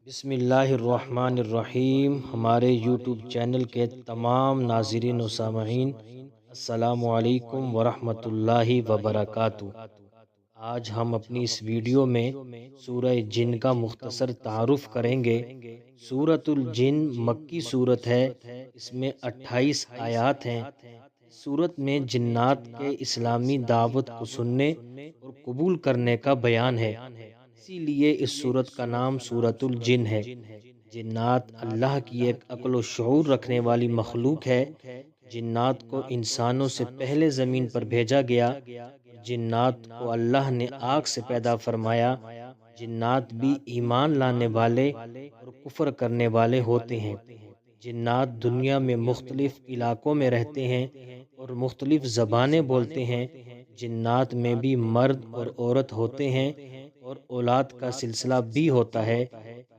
بسم اللہ الرحمن الرحیم۔ ہمارے یوٹیوب چینل کے تمام ناظرین و سامعین، السلام علیکم ورحمۃ اللہ وبرکاتہ۔ آج ہم اپنی اس ویڈیو میں سورہ جن کا مختصر تعارف کریں گے۔ سورۃ الجن مکی سورت ہے، اس میں 28 آیات ہیں۔ سورت میں جنات کے اسلامی دعوت کو سننے اور قبول کرنے کا بیان ہے، اسی لیے اس سورت کا نام سورۃ الجن ہے۔ جنات اللہ کی ایک عقل و شعور رکھنے والی مخلوق ہے۔ جنات کو انسانوں سے پہلے زمین پر بھیجا گیا۔ جنات کو اللہ نے آگ سے پیدا فرمایا۔ جنات بھی ایمان لانے والے اور کفر کرنے والے ہوتے ہیں۔ جنات دنیا میں مختلف علاقوں میں رہتے ہیں اور مختلف زبانیں بولتے ہیں۔ جنات میں بھی مرد اور عورت ہوتے ہیں اور اولاد کا سلسلہ بھی ہوتا ہے۔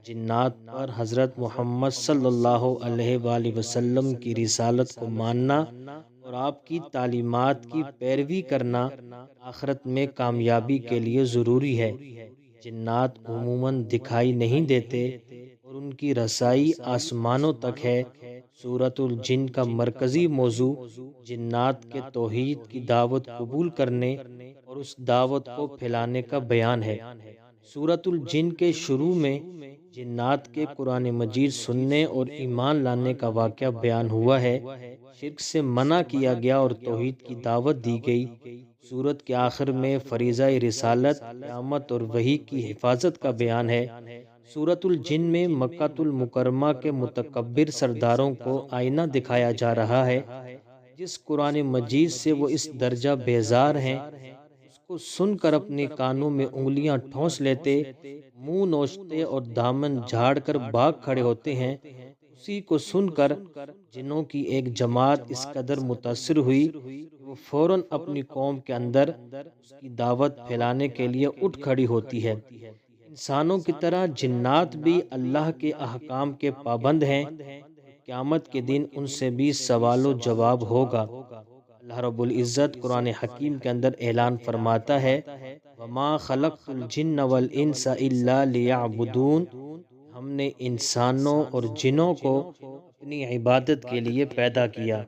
جنات پر حضرت محمد صلی اللہ علیہ وآلہ وسلم کی رسالت کو ماننا اور آپ کی تعلیمات کی پیروی کرنا آخرت میں کامیابی کے لیے ضروری ہے۔ جنات عموماً دکھائی نہیں دیتے اور ان کی رسائی آسمانوں تک ہے۔ سورۃ الجن کا مرکزی موضوع جنات کے توحید کی دعوت قبول کرنے اور اس دعوت کو پھیلانے کا بیان ہے۔ سورۃ الجن کے شروع میں جنات کے قرآن مجید سننے اور ایمان لانے کا واقعہ بیان ہوا ہے۔ شرک سے منع کیا گیا اور توحید کی دعوت دی گئی۔ سورت کے آخر میں فریضہ رسالت، قیامت اور وحی کی حفاظت کا بیان ہے۔ سورۃ الجن میں مکہ المکرمہ کے متکبر سرداروں کو آئینہ دکھایا جا رہا ہے۔ جس قرآن مجید سے وہ اس درجہ بیزار ہیں، اس کو سن کر اپنے کانوں میں انگلیاں ٹھونس لیتے، منہ نوچتے اور دامن جھاڑ کر بھاگ کھڑے ہوتے ہیں۔ اسی کو سن کر جنوں کی ایک جماعت اس قدر متاثر ہوئی کہ وہ فوراً اپنی قوم کے اندر اس کی دعوت پھیلانے کے لیے اٹھ کھڑی ہوتی ہے۔ انسانوں کی طرح جنات بھی اللہ کے احکام کے پابند ہیں۔ قیامت کے دن ان سے بھی سوال و جواب ہوگا۔ اللہ رب العزت قرآن حکیم کے اندر اعلان فرماتا ہے، وَمَا خَلَقْتُ الْجِنَّ وَالْإِنسَ إِلَّا لِيَعْبُدُونَ۔ ہم نے انسانوں اور جنوں کو اپنی عبادت کے لیے پیدا کیا۔